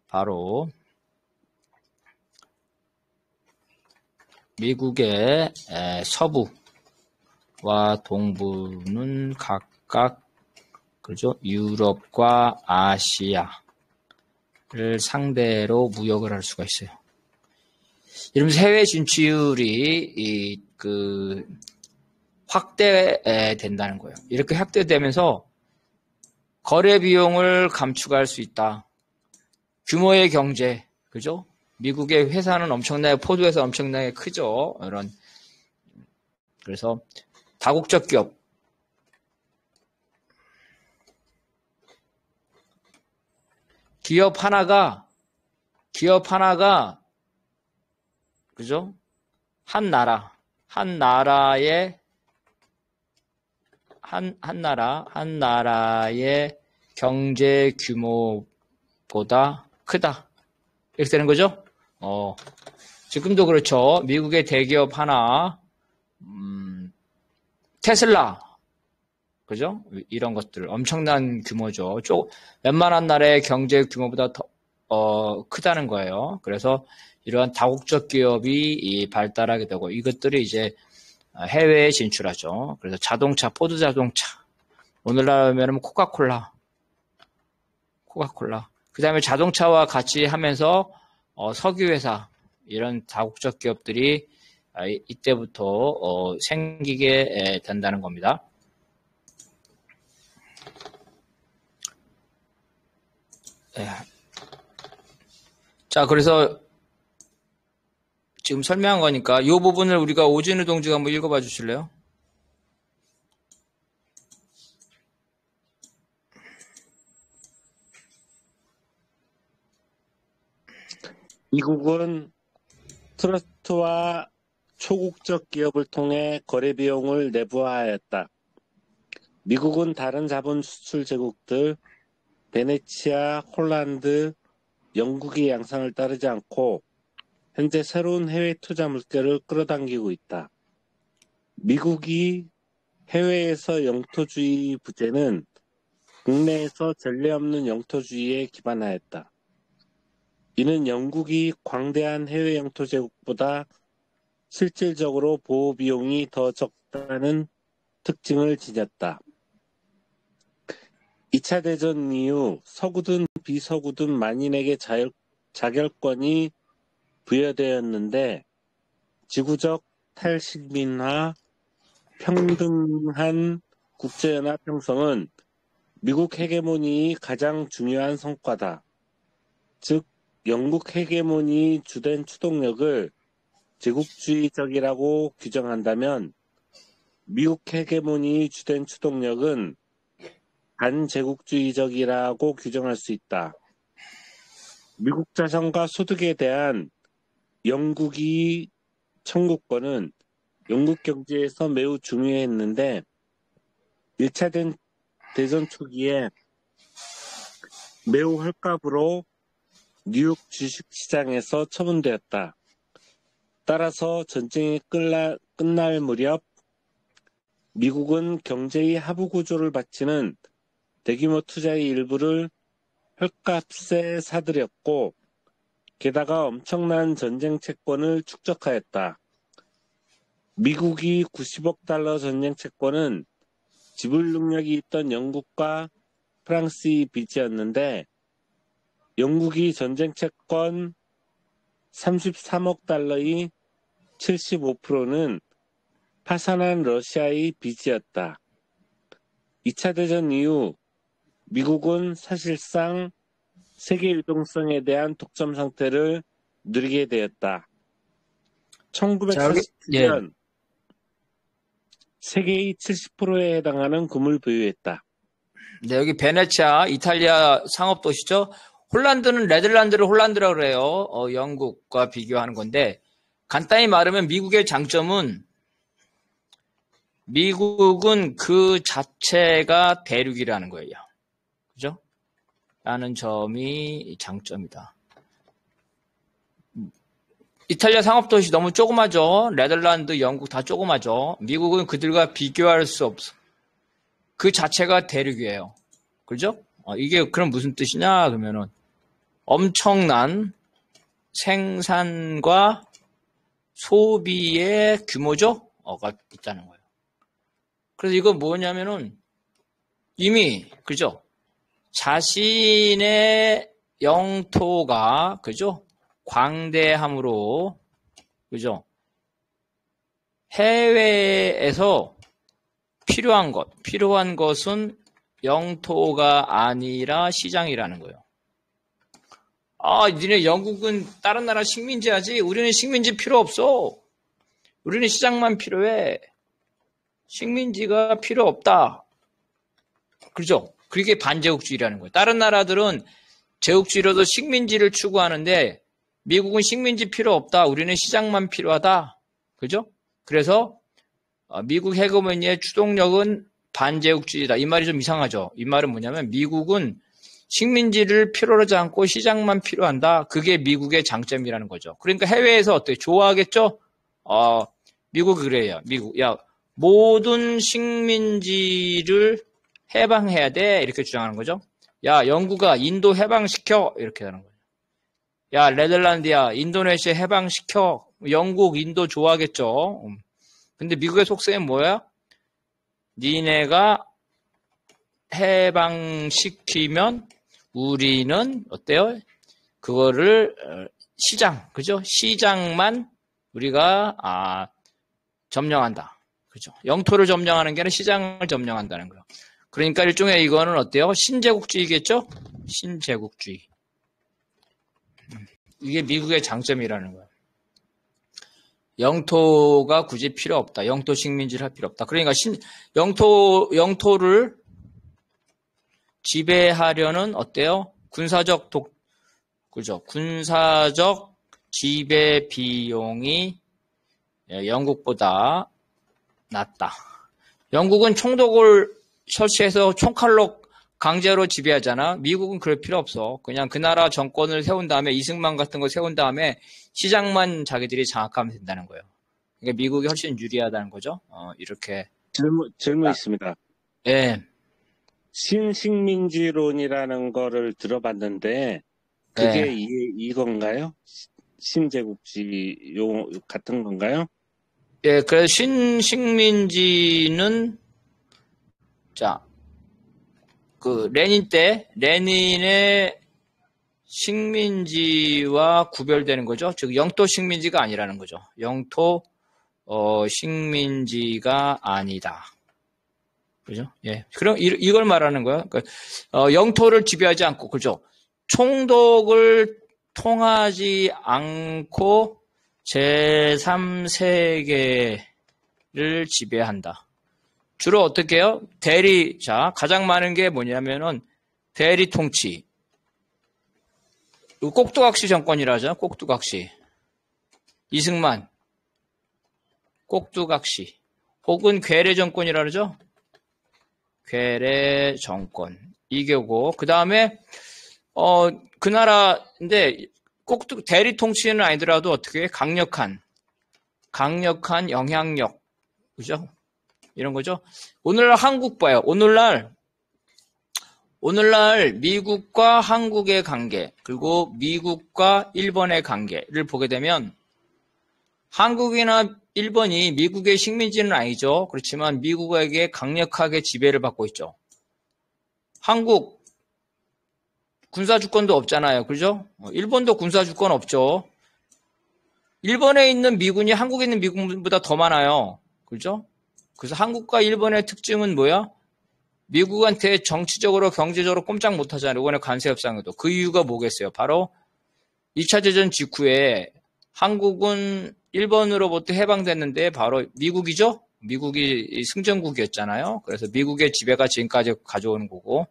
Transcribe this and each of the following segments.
바로 미국의 서부와 동부는 각각 그죠? 유럽과 아시아를 상대로 무역을 할 수가 있어요. 이러면서 해외 진출이 확대된다는 거예요. 이렇게 확대되면서 거래 비용을 감축할 수 있다. 규모의 경제, 그죠? 미국의 회사는 엄청나게, 포도회사 엄청나게 크죠. 그래서 다국적 기업 하나가, 그죠? 한 나라의 경제 규모보다 크다. 이렇게 되는 거죠? 지금도 그렇죠. 미국의 대기업 하나, 테슬라, 그죠? 이런 것들 엄청난 규모죠. 웬만한 나라의 경제 규모보다 더 크다는 거예요. 그래서 이러한 다국적 기업이 발달하게 되고 이것들이 이제 해외에 진출하죠. 그래서 자동차, 포드 자동차, 오늘날 하면 코카콜라. 그 다음에 자동차와 같이 하면서 석유회사 이런 다국적 기업들이 이때부터 생기게 된다는 겁니다. 자, 그래서 지금 설명한 거니까 이 부분을 우리가 오진우 동지가 한번 읽어봐 주실래요? 미국은 트러스트와 초국적 기업을 통해 거래 비용을 내부화하였다. 미국은 다른 자본 수출 제국들, 베네치아, 홀란드, 영국의 양상을 따르지 않고 현재 새로운 해외 투자 물결을 끌어당기고 있다. 미국이 해외에서 영토주의 부재는 국내에서 전례 없는 영토주의에 기반하였다. 이는 영국이 광대한 해외 영토 제국보다 실질적으로 보호 비용이 더 적다는 특징을 지녔다. 2차 대전 이후 서구든 비서구든 만인에게 자결권이 부여되었는데 지구적 탈식민화, 평등한 국제연합 형성은 미국 헤게모니의 가장 중요한 성과다. 즉 영국 헤게모니 주된 추동력을 제국주의적이라고 규정한다면 미국 헤게모니 주된 추동력은 반제국주의적이라고 규정할 수 있다. 미국 자산과 소득에 대한 영국의 청구권은 영국 경제에서 매우 중요했는데 1차 대전 초기에 매우 헐값으로 뉴욕 주식시장에서 처분되었다. 따라서 전쟁이 끝날 무렵 미국은 경제의 하부 구조를 바치는 대규모 투자의 일부를 헐값에 사들였고 게다가 엄청난 전쟁 채권을 축적하였다. 미국이 90억 달러 전쟁 채권은 지불 능력이 있던 영국과 프랑스의 빚이었는데 영국이 전쟁 채권 33억 달러의 75%는 파산한 러시아의 빚이었다. 2차 대전 이후 미국은 사실상 세계 유동성에 대한 독점 상태를 누리게 되었다. 1947년 세계의 70%에 해당하는 금을 보유했다. 네, 여기 베네치아, 이탈리아 상업도시죠. 홀란드는 네덜란드를 홀란드라고 그래요. 영국과 비교하는 건데 간단히 말하면 미국의 장점은 미국은 그 자체가 대륙이라는 거예요. 그죠? 라는 점이 장점이다. 이탈리아 상업도시 너무 조그마죠. 네덜란드, 영국 다 조그마죠. 미국은 그들과 비교할 수 없어. 그 자체가 대륙이에요. 그죠? 이게 그럼 무슨 뜻이냐? 그러면은 엄청난 생산과 소비의 규모죠? 가 있다는 거예요. 그래서 이거 뭐냐면은 이미, 그죠? 자신의 영토가, 그죠? 광대함으로, 그죠? 해외에서 필요한 것은 영토가 아니라 시장이라는 거예요. 아, 니네 영국은 다른 나라 식민지 하지? 우리는 식민지 필요 없어. 우리는 시장만 필요해. 식민지가 필요 없다. 그죠? 그게 반제국주의라는 거예요. 다른 나라들은 제국주의로도 식민지를 추구하는데 미국은 식민지 필요 없다. 우리는 시장만 필요하다. 그죠? 그래서 미국 헤게모니의 추동력은 반제국주의다. 이 말이 좀 이상하죠. 이 말은 뭐냐면 미국은 식민지를 필요로 하지 않고 시장만 필요한다. 그게 미국의 장점이라는 거죠. 그러니까 해외에서 어떻게 좋아하겠죠? 미국이 그래요. 미국. 야, 모든 식민지를 해방해야 돼. 이렇게 주장하는 거죠. 야, 영국아, 인도 해방시켜. 이렇게 하는 거예요. 야, 네덜란드야, 인도네시아 해방시켜. 영국, 인도 좋아하겠죠. 근데 미국의 속셈은 뭐야? 니네가 해방시키면 우리는 어때요? 그거를 시장, 그죠? 시장만 우리가 점령한다. 그죠? 영토를 점령하는 게 아니라 시장을 점령한다는 거예요. 그러니까 일종의 이거는 어때요? 신제국주의겠죠? 신제국주의. 이게 미국의 장점이라는 거예요. 영토가 굳이 필요 없다. 영토 식민지를 할 필요 없다. 그러니까 영토를 지배하려는 어때요? 그죠? 군사적 지배 비용이 영국보다 낮다. 영국은 총독을 설치해서 총칼로 강제로 지배하잖아. 미국은 그럴 필요 없어. 그냥 그 나라 정권을 세운 다음에 이승만 같은 거 세운 다음에 시장만 자기들이 장악하면 된다는 거예요. 그러니까 미국이 훨씬 유리하다는 거죠. 이렇게. 질문 있습니다. 예. 신식민지론이라는 거를 들어봤는데 그게 이건가요? 신제국주의 같은 건가요? 예, 그래서 신식민지는 레닌의 식민지와 구별되는 거죠. 즉, 영토 식민지가 아니라는 거죠. 영토, 식민지가 아니다. 그죠? 예. 그럼 이걸 말하는 거야. 그러니까, 영토를 지배하지 않고, 그죠? 총독을 통하지 않고 제3세계를 지배한다. 주로 어떻게 해요? 가장 많은 게 뭐냐면은 대리 통치. 꼭두각시 정권이라 하죠. 꼭두각시. 이승만. 꼭두각시. 혹은 괴뢰 정권이라 그러죠. 괴뢰 정권. 이게고. 그 다음에, 그 나라인데, 대리 통치는 아니더라도 어떻게 해? 강력한 영향력. 그죠? 이런 거죠. 오늘날 한국 봐요. 오늘날 미국과 한국의 관계, 그리고 미국과 일본의 관계를 보게 되면 한국이나 일본이 미국의 식민지는 아니죠. 그렇지만 미국에게 강력하게 지배를 받고 있죠. 한국 군사주권도 없잖아요. 그죠? 일본도 군사주권 없죠. 일본에 있는 미군이 한국에 있는 미군보다 더 많아요. 그죠? 그래서 한국과 일본의 특징은 뭐야? 미국한테 정치적으로 경제적으로 꼼짝 못하잖아요. 이번에 관세 협상에도. 그 이유가 뭐겠어요? 바로 2차 대전 직후에 한국은 일본으로부터 해방됐는데 바로 미국이죠? 미국이 승전국이었잖아요. 그래서 미국의 지배가 지금까지 가져오는 거고,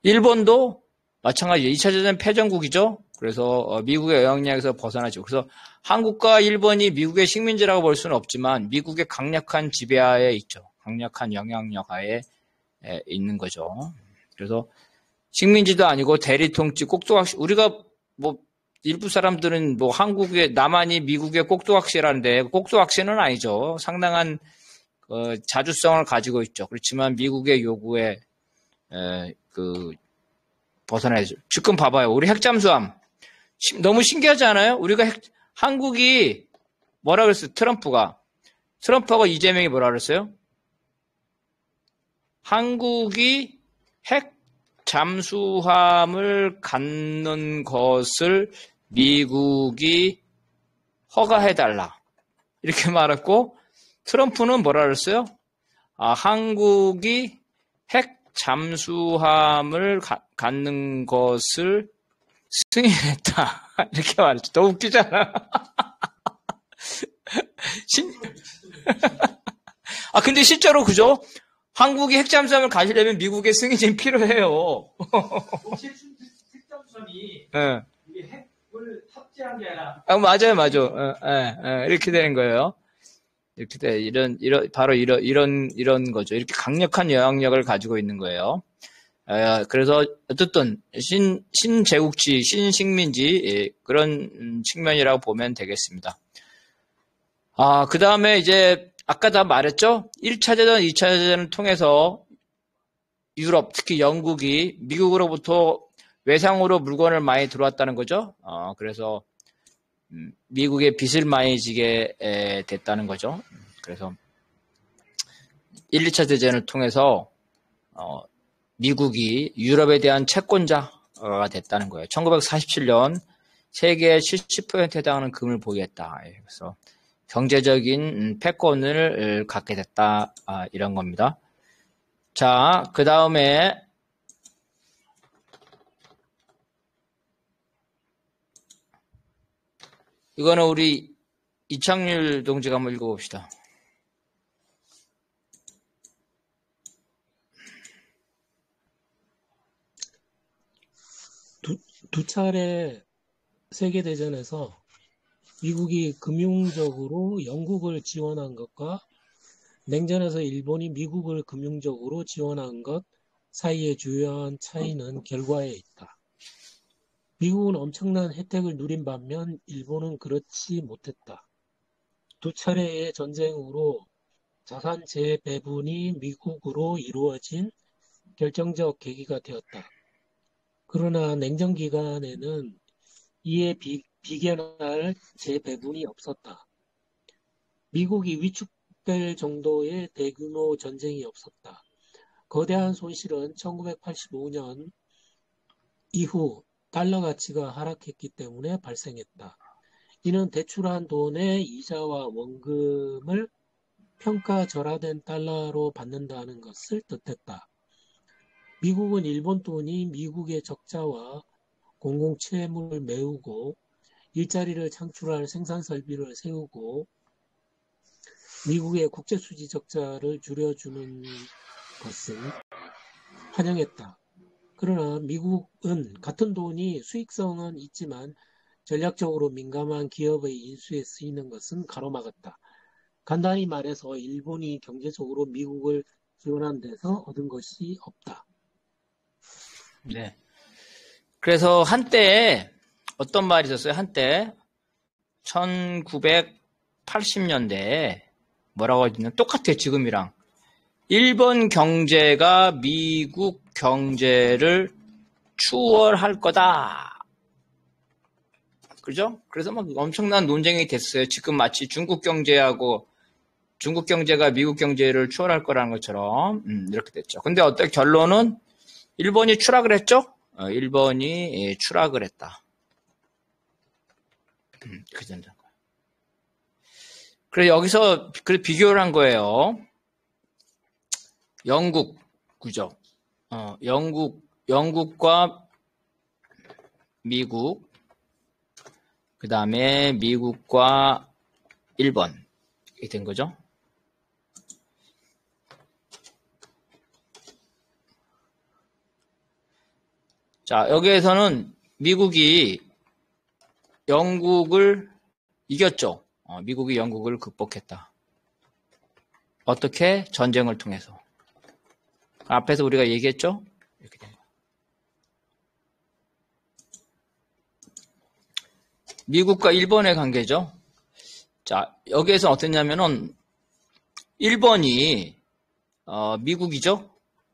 일본도 마찬가지로 2차 대전 패전국이죠. 그래서 미국의 영향력에서 벗어나죠. 그래서 한국과 일본이 미국의 식민지라고 볼 수는 없지만 미국의 강력한 지배하에 있죠. 강력한 영향력 하에 있는 거죠. 그래서 식민지도 아니고 대리통치, 꼭두각시. 우리가 일부 사람들은 남한이 미국의 꼭두각시라는데 꼭두각시는 아니죠. 상당한 자주성을 가지고 있죠. 그렇지만 미국의 요구에 벗어나야죠. 지금 봐봐요. 우리 핵잠수함. 너무 신기하지 않아요? 한국이 뭐라 그랬어요? 트럼프하고 이재명이 뭐라 그랬어요? 한국이 핵 잠수함을 갖는 것을 미국이 허가해달라. 이렇게 말했고, 트럼프는 뭐라 그랬어요? 한국이 핵 잠수함을 갖는 것을 승인했다. 이렇게 말했죠. 너무 웃기잖아. 근데 실제로 그죠? 한국이 핵잠수함을 가시려면 미국의 승인이 필요해요. 핵잠수함이 네. 이게 핵을 탑재한 게 아니라. 맞아요. 이렇게 되는 거예요. 이렇게 돼. 바로 이런 거죠. 이렇게 강력한 영향력을 가지고 있는 거예요. 그래서 어쨌든 신제국지, 신식민지 그런 측면이라고 보면 되겠습니다. 그 다음에 이제 아까 다 말했죠? 1차 대전, 2차 대전을 통해서 유럽, 특히 영국이 미국으로부터 외상으로 물건을 많이 들어왔다는 거죠. 그래서 미국의 빚을 많이 지게 됐다는 거죠. 그래서 1, 2차 대전을 통해서 미국이 유럽에 대한 채권자가 됐다는 거예요. 1947년 세계의 70%에 해당하는 금을 보유했다. 그래서 경제적인 패권을 갖게 됐다. 이런 겁니다. 자, 그 다음에 이거는 우리 이창률 동지가 한번 읽어봅시다. 두 차례 세계대전에서 미국이 금융적으로 영국을 지원한 것과 냉전에서 일본이 미국을 금융적으로 지원한 것 사이의 주요한 차이는 결과에 있다. 미국은 엄청난 혜택을 누린 반면 일본은 그렇지 못했다. 두 차례의 전쟁으로 자산 재배분이 미국으로 이루어진 결정적 계기가 되었다. 그러나 냉전 기간에는 이에 비견할 재배분이 없었다. 미국이 위축될 정도의 대규모 전쟁이 없었다. 거대한 손실은 1985년 이후 달러 가치가 하락했기 때문에 발생했다. 이는 대출한 돈의 이자와 원금을 평가절하된 달러로 받는다는 것을 뜻했다. 미국은 일본 돈이 미국의 적자와 공공채무를 메우고 일자리를 창출할 생산설비를 세우고 미국의 국제수지 적자를 줄여주는 것은 환영했다. 그러나 미국은 같은 돈이 수익성은 있지만 전략적으로 민감한 기업의 인수에 쓰이는 것은 가로막았다. 간단히 말해서 일본이 경제적으로 미국을 지원한 데서 얻은 것이 없다. 네. 그래서 한때 어떤 말이 있었어요? 한때 1980년대에 뭐라고 하냐면 똑같아요. 지금이랑. 일본 경제가 미국 경제를 추월할 거다. 그죠? 그래서 막 엄청난 논쟁이 됐어요. 지금 마치 중국 경제가 미국 경제를 추월할 거라는 것처럼 이렇게 됐죠. 근데 어떤 결론은 일본이 추락을 했죠? 일본이 추락을 했다. 그래서 여기서 비교를 한 거예요. 영국, 그죠? 영국과 미국, 그 다음에 미국과 일본, 이렇게 된 거죠. 자, 여기에서는 미국이 영국을 이겼죠. 미국이 영국을 극복했다. 어떻게? 전쟁을 통해서. 앞에서 우리가 얘기했죠? 이렇게 된 거예요. 미국과 일본의 관계죠. 자, 여기에서 어땠냐면은, 일본이, 미국이죠?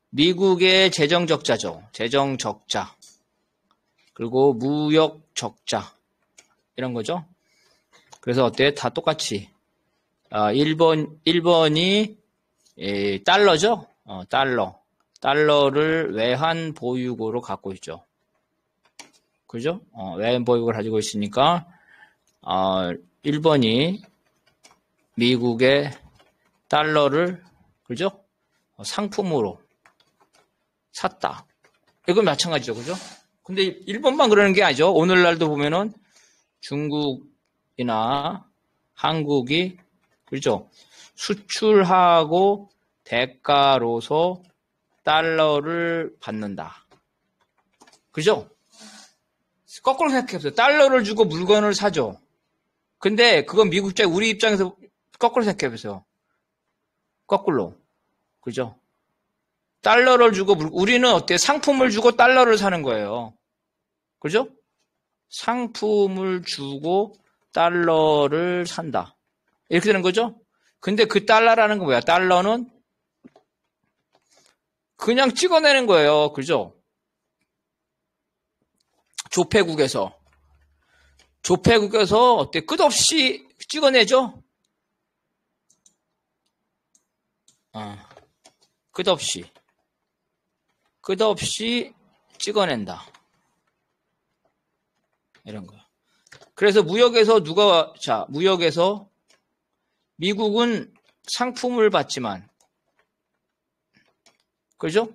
미국의 재정 적자죠. 재정 적자. 그리고 무역 적자. 이런 거죠. 그래서 어때요? 다 똑같이. 1번이 달러죠? 달러를 외환 보유고로 갖고 있죠. 그죠? 외환 보유고를 가지고 있으니까, 1번이 미국의 달러를, 그죠? 상품으로 샀다. 이건 마찬가지죠. 그죠? 근데 1번만 그러는 게 아니죠. 오늘날도 보면은 중국이나 한국이, 그죠? 수출하고 대가로서 달러를 받는다. 그죠? 거꾸로 생각해보세요. 달러를 주고 물건을 사죠. 근데 그건 미국 입장, 우리 입장에서 거꾸로 생각해보세요. 거꾸로. 그죠? 달러를 주고, 우리는 어때요? 상품을 주고 달러를 사는 거예요. 그죠? 상품을 주고 달러를 산다. 이렇게 되는 거죠? 근데 그 달러라는 건 뭐야? 달러는 그냥 찍어내는 거예요. 그죠? 조폐국에서 어때? 끝없이 찍어내죠? 끝없이 찍어낸다. 이런 거야. 그래서 무역에서 미국은 상품을 받지만, 그죠?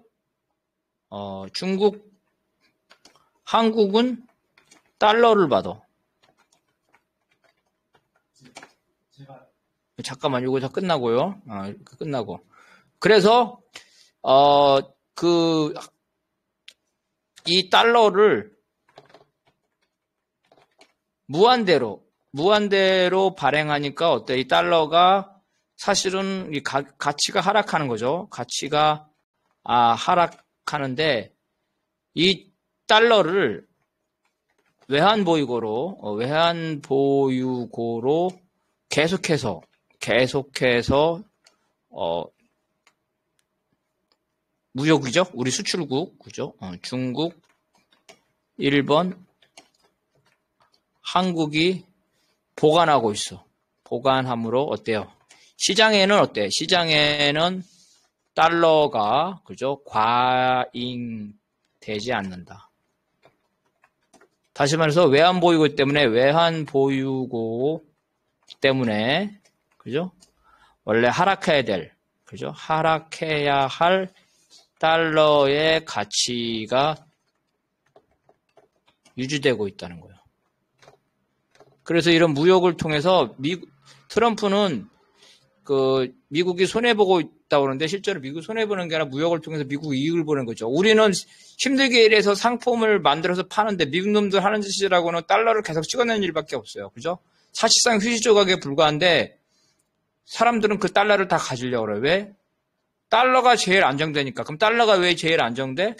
한국은 달러를 받아. 잠깐만, 이거 다 끝나고요. 끝나고. 그래서, 이 달러를 무한대로 발행하니까 어때? 이 달러가 사실은 이 가치가 하락하는 거죠. 가치가 하락하는데 이 달러를 외환 보유고로 계속해서 무역이죠. 우리 수출국, 그죠? 중국, 일본, 한국이 보관하고 있어. 보관함으로 어때요? 시장에는 어때? 시장에는 달러가, 그죠? 과잉되지 않는다. 다시 말해서 외환 보유고 때문에, 그죠? 원래 그죠? 하락해야 할 달러의 가치가 유지되고 있다는 거예요. 그래서 이런 무역을 통해서 트럼프는 미국이 손해보고 있다고 그러는데 실제로 미국이 손해보는 게 아니라 무역을 통해서 미국이 이익을 보는 거죠. 우리는 힘들게 일해서 상품을 만들어서 파는데 미국 놈들 하는 짓이라고는 달러를 계속 찍어내는 일밖에 없어요. 그죠? 사실상 휴지 조각에 불과한데 사람들은 그 달러를 다 가지려고 그래요. 왜? 달러가 제일 안정되니까. 그럼 달러가 왜 제일 안정돼?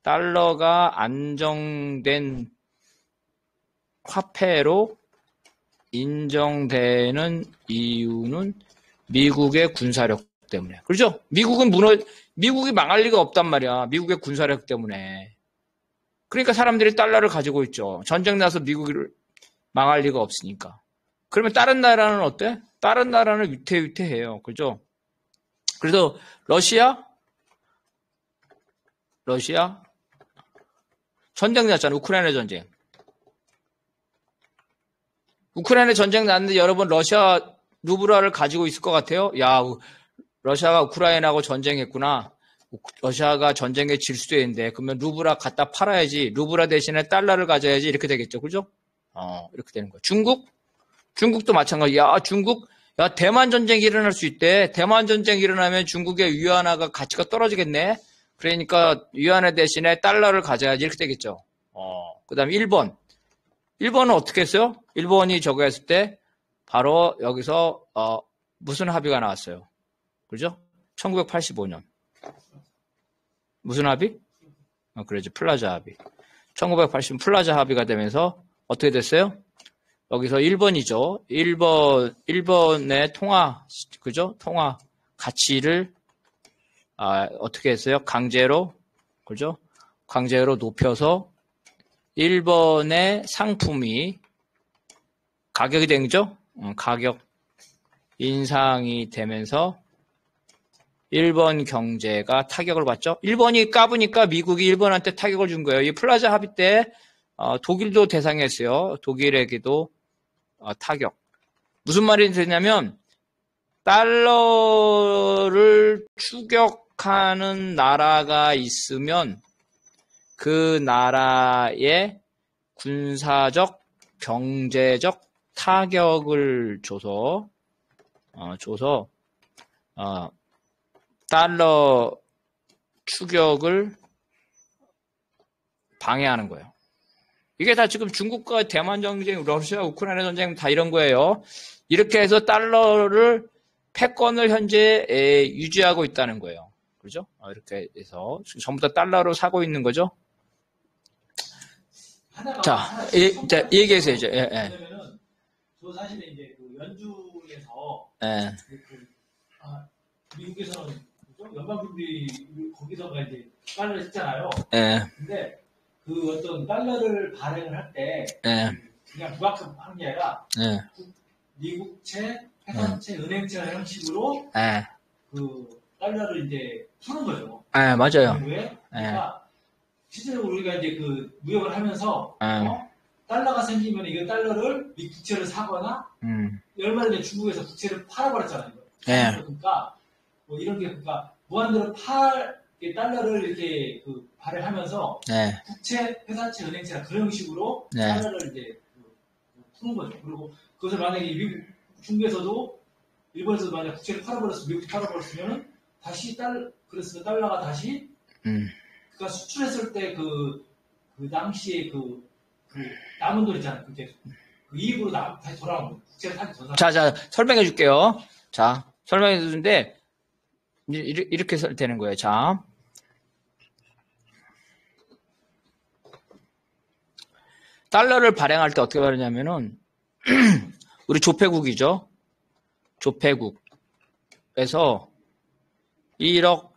달러가 안정된 화폐로 인정되는 이유는 미국의 군사력 때문에. 그렇죠? 미국이 망할 리가 없단 말이야. 미국의 군사력 때문에. 그러니까 사람들이 달러를 가지고 있죠. 전쟁 나서 미국이 망할 리가 없으니까. 그러면 다른 나라는 어때? 다른 나라는 위태위태해요. 그죠? 그래서 러시아 전쟁 났잖아요. 우크라이나 전쟁. 우크라이나 전쟁 났는데 여러분 러시아 루블화를 가지고 있을 것 같아요? 야, 러시아가 우크라이나하고 전쟁했구나. 러시아가 전쟁에 질 수도 있는데 그러면 루블화 갖다 팔아야지. 루블화 대신에 달러를 가져야지. 이렇게 되겠죠. 그죠? 이렇게 되는 거예요. 중국도 마찬가지야. 대만 전쟁이 일어날 수 있대. 대만 전쟁이 일어나면 중국의 위안화가 가치가 떨어지겠네. 그러니까 위안화 대신에 달러를 가져야지. 이렇게 되겠죠. 그 다음에 일본은 어떻게 했어요? 일본이 저거 했을 때 바로 여기서 무슨 합의가 나왔어요? 그죠? 1985년. 무슨 합의? 그러죠. 플라자 합의. 1980 플라자 합의가 되면서 어떻게 됐어요? 여기서 일본이죠. 일본의 그죠? 통화 가치를 어떻게 했어요? 강제로, 그죠? 강제로 높여서 1번의 상품이 가격이 된 거죠? 가격 인상이 되면서 1번 경제가 타격을 받죠. 1번이 까부니까 미국이 일본한테 타격을 준 거예요. 이 플라자 합의 때 독일도 대상이었어요. 독일에게도 타격. 무슨 말이 되냐면 달러를 추격하는 나라가 있으면 그 나라의 군사적, 경제적 타격을 줘서 달러 추격을 방해하는 거예요. 이게 다 지금 중국과 대만 전쟁, 러시아, 우크라이나 전쟁 다 이런 거예요. 이렇게 해서 달러를 패권을 현재 유지하고 있다는 거예요. 그렇죠? 이렇게 해서 전부 다 달러로 사고 있는 거죠. 자, 얘기해서 이제. 왜냐면은 저 사실은 이제 그 연준에서 미국에서는 연방준비 거기서가 이제 달러를 쓰잖아요. 근데 그 어떤 달러를 발행을 할 때 그냥 무학금 하는 게 아니라 미국채, 회사채, 은행채 형식으로 그 달러를 이제 푸는 거죠. 맞아요. 왜? 그러니까 실제로 우리가 이제 그 무역을 하면서 달러가 생기면 이 달러를 미 국채를 사거나 얼마 전에 중국에서 국채를 팔아버렸잖아요. 그러니까 뭐 이런 게 그러니까 무한대로 달러를 이렇게 그 발행하면서 국채, 회사채, 은행채나 그런 식으로 달러를 이제 푸는 거죠. 그리고 그것을 만약에 미국 중국에서도 일본에서도 만약 국채를 팔아버렸으면 미국이 팔아버렸으면 다시 그랬으면 달러가 다시 그러니까 수출했을 때 그 당시에 그 남은 돈 있잖아요. 그게 그 이익으로 다시 돌아온 거예요. 국채를 다시 더 사. 자, 설명해 줄게요. 자, 설명해 주는데 이렇게 되는 거예요. 자. 달러를 발행할 때 어떻게 발행하냐면은 우리 조폐국이죠. 조폐국에서 1억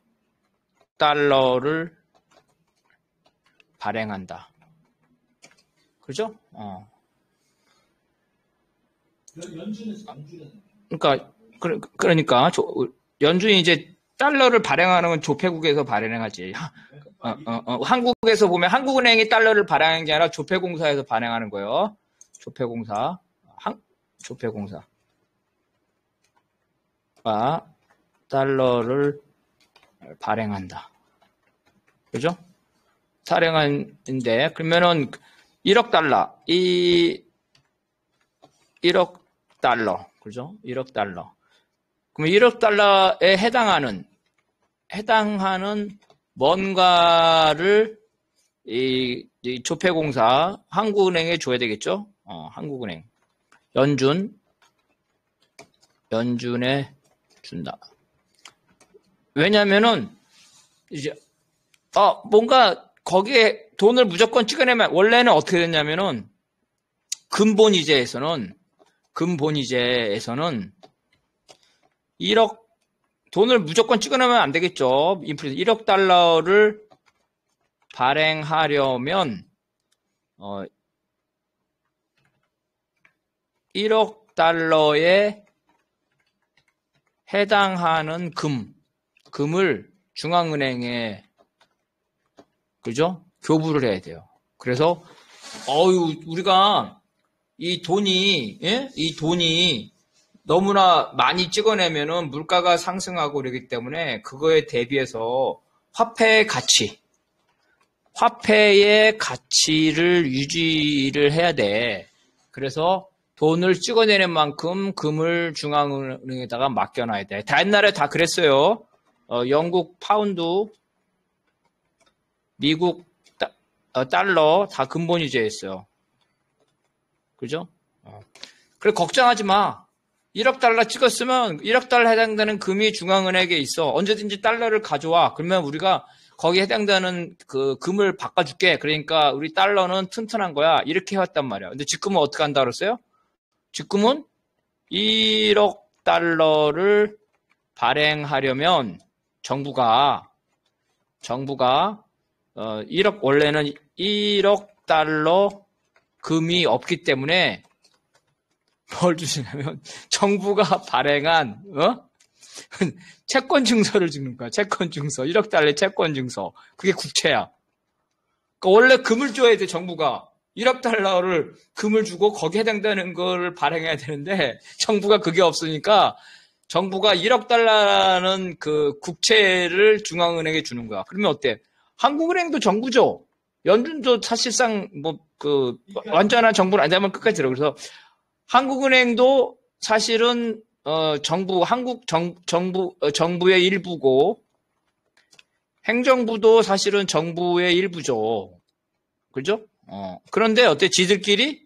달러를 발행한다. 그죠? 그러니까 연준이 이제 달러를 발행하는 건 조폐국에서 발행하지. 한국에서 보면 한국은행이 달러를 발행하는 게 아니라 조폐공사에서 발행하는 거예요. 조폐공사가 달러를 발행한다. 그죠? 발행하는데 그러면은 1억 달러, 1억 달러, 그죠? 1억 달러. 그러면 1억 달러에 해당하는 뭔가를 이 조폐공사 한국은행에 줘야 되겠죠? 한국은행 연준에 준다. 왜냐면은 이제 뭔가 거기에 돈을 무조건 찍어내면 원래는 어떻게 됐냐면은 근본이자에서는 1억 돈을 무조건 찍어내면 안 되겠죠. 인플레이션 1억 달러를 발행하려면 1억 달러에 해당하는 금을 중앙은행에 그죠? 교부를 해야 돼요. 그래서 우리가 이 돈이 너무나 많이 찍어내면은 물가가 상승하고 그러기 때문에 그거에 대비해서 화폐의 가치를 유지를 해야 돼. 그래서 돈을 찍어내는 만큼 금을 중앙은행에다가 맡겨놔야 돼. 다 옛날에 다 그랬어요. 영국 파운드, 미국 달러 다 근본이자였어요. 그죠? 그래 걱정하지 마. 1억 달러 찍었으면 1억 달러 해당되는 금이 중앙은행에 있어. 언제든지 달러를 가져와. 그러면 우리가 거기에 해당되는 그 금을 바꿔줄게. 그러니까 우리 달러는 튼튼한 거야. 이렇게 해왔단 말이야. 근데 지금은 어떻게 한다 그랬어요? 지금은 1억 달러를 발행하려면 정부가 1억 원래는 1억 달러 금이 없기 때문에 뭘 주시냐면 정부가 발행한 채권 증서를 주는 거야. 채권 증서. 1억 달러의 채권 증서. 그게 국채야. 그러니까 원래 금을 줘야 돼, 정부가. 1억 달러를 금을 주고 거기에 해당되는 걸 발행해야 되는데 정부가 그게 없으니까 정부가 1억 달러라는 그 국채를 중앙은행에 주는 거야. 그러면 어때? 한국은행도 정부죠. 연준도 사실상 완전한 정부는 아니지만 끝까지 들어. 그래서 한국은행도 사실은 정부의 일부고 행정부도 사실은 정부의 일부죠. 그죠? 그런데 어때? 지들끼리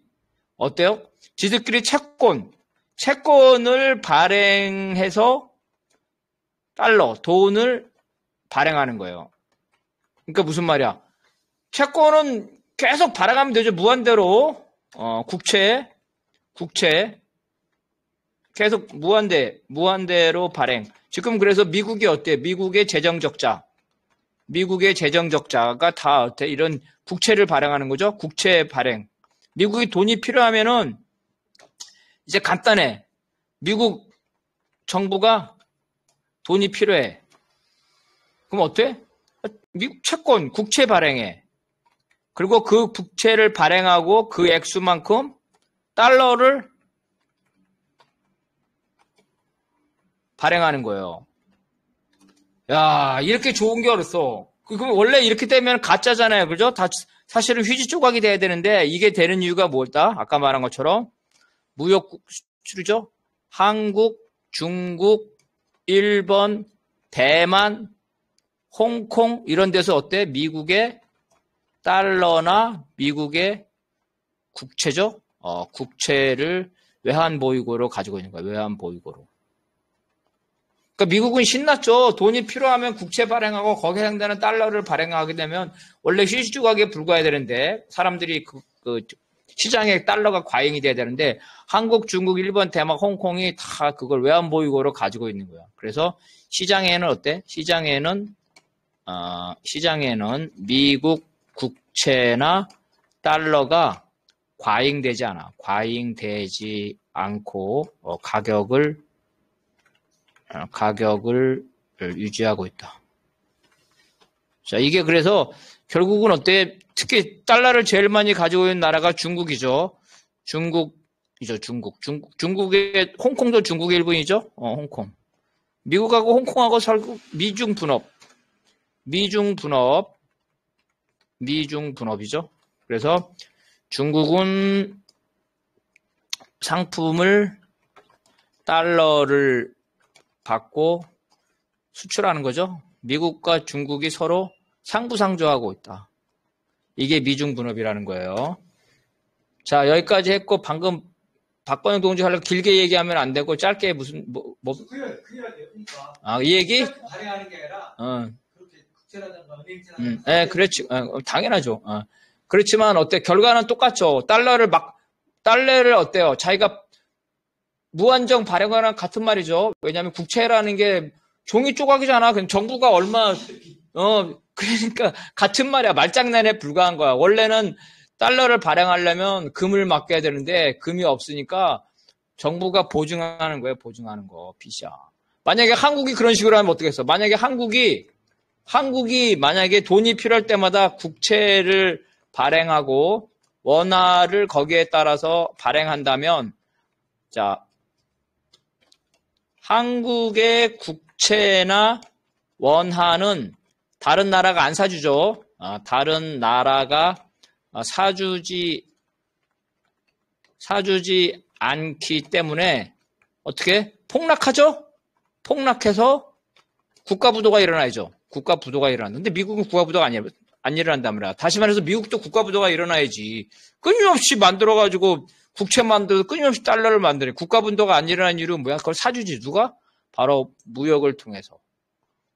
어때요? 지들끼리 채권을 발행해서 돈을 발행하는 거예요. 그러니까 무슨 말이야? 채권은 계속 발행하면 되죠. 무한대로. 국채 계속 무한대로 발행. 지금 그래서 미국이 어때? 미국의 재정 적자가 다 어때? 이런 국채를 발행하는 거죠. 국채 발행. 미국이 돈이 필요하면은 이제 간단해. 미국 정부가 돈이 필요해. 그럼 어때? 미국 채권, 국채 발행해. 그리고 그 국채를 발행하고 그 액수만큼 달러를 발행하는 거예요. 야, 이렇게 좋은 게 어딨어. 그럼 원래 이렇게 되면 가짜잖아요. 그죠? 사실은 휴지 조각이 돼야 되는데 이게 되는 이유가 뭐였다? 아까 말한 것처럼 무역 수출이죠. 한국, 중국, 일본, 대만, 홍콩 이런 데서 어때? 미국의 달러나 미국의 국채죠. 국채를 외환보유고로 가지고 있는 거예요. 외환보유고로. 그러니까 미국은 신났죠. 돈이 필요하면 국채 발행하고 거기에 해당되는 달러를 발행하게 되면 원래 휴지 조각에 불과해야 되는데 사람들이 그 시장에 달러가 과잉이 돼야 되는데 한국, 중국, 일본, 대만, 홍콩이 다 그걸 외환보유고로 가지고 있는 거야. 그래서 시장에는 어때? 시장에는 미국 국채나 달러가 과잉되지 않아. 과잉되지 않고 가격을 유지하고 있다. 자, 이게 그래서 결국은 어때? 특히 달러를 제일 많이 가지고 있는 나라가 중국이죠. 중국의 홍콩도 중국의 일부이죠. 홍콩. 미국하고 홍콩하고 미중 분업이죠. 그래서 중국은 상품을 달러를 받고 수출하는 거죠. 미국과 중국이 서로 상부상조하고 있다. 이게 미중 분업이라는 거예요. 자, 여기까지 했고 방금 박건영 동지 하려고 길게 얘기하면 안 되고 짧게 무슨 그래야 돼요. 그러니까 이 얘기? 발행하는 게 아니라 그렇게 국채라든가 은행채라든가 네, 그렇지. 당연하죠. 그렇지만 어때? 결과는 똑같죠. 달러를 어때요? 자기가 무한정 발행하는 같은 말이죠. 왜냐하면 국채라는 게 종이 조각이잖아. 그럼 정부가 그러니까 같은 말이야. 말장난에 불과한 거야. 원래는 달러를 발행하려면 금을 맡겨야 되는데 금이 없으니까 정부가 보증하는 거예요. 보증하는 거. 빚이야. 만약에 한국이 그런 식으로 하면 어떻겠어? 만약에 한국이 만약에 돈이 필요할 때마다 국채를 발행하고 원화를 거기에 따라서 발행한다면 자, 한국의 국채나 원화는 다른 나라가 안 사주죠. 다른 나라가 사주지 않기 때문에 어떻게 폭락하죠? 폭락해서 국가부도가 일어나야죠. 국가부도가 일어나는데 미국은 국가부도가 안 일어난단 말이야. 다시 말해서 미국도 국가부도가 일어나야지. 끊임없이 만들어가지고 국채 만들어서 끊임없이 달러를 만드네. 국가부도가 안 일어난 이유는 뭐야? 그걸 사주지. 누가? 바로 무역을 통해서.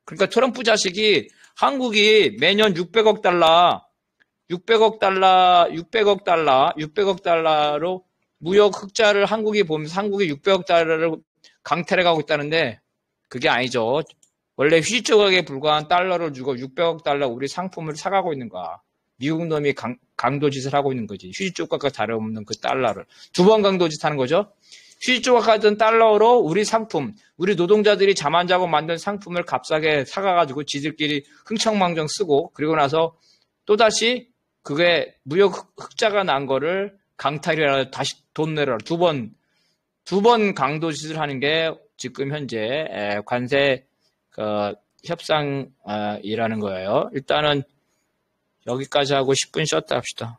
그러니까 트럼프 자식이 한국이 매년 600억 달러로 무역 흑자를 한국이 보면서 한국이 600억 달러를 강탈해 가고 있다는데 그게 아니죠. 원래 휴지 조각에 불과한 달러를 주고 600억 달러 우리 상품을 사가고 있는 거야. 미국 놈이 강도짓을 하고 있는 거지. 휴지 조각과 다름없는 그 달러를. 2번 강도짓 하는 거죠. 휴지 조각 같은 달러로 우리 상품, 우리 노동자들이 잠 안 자고 만든 상품을 값싸게 사가가지고 지들끼리 흥청망청 쓰고, 그리고 나서 또다시 그게 무역 흑자가 난 거를 강탈이라 다시 돈 내라. 두 번 강도짓을 하는 게 지금 현재 관세 협상이라는 거예요. 일단은 여기까지 하고 10분 쉬었다 합시다.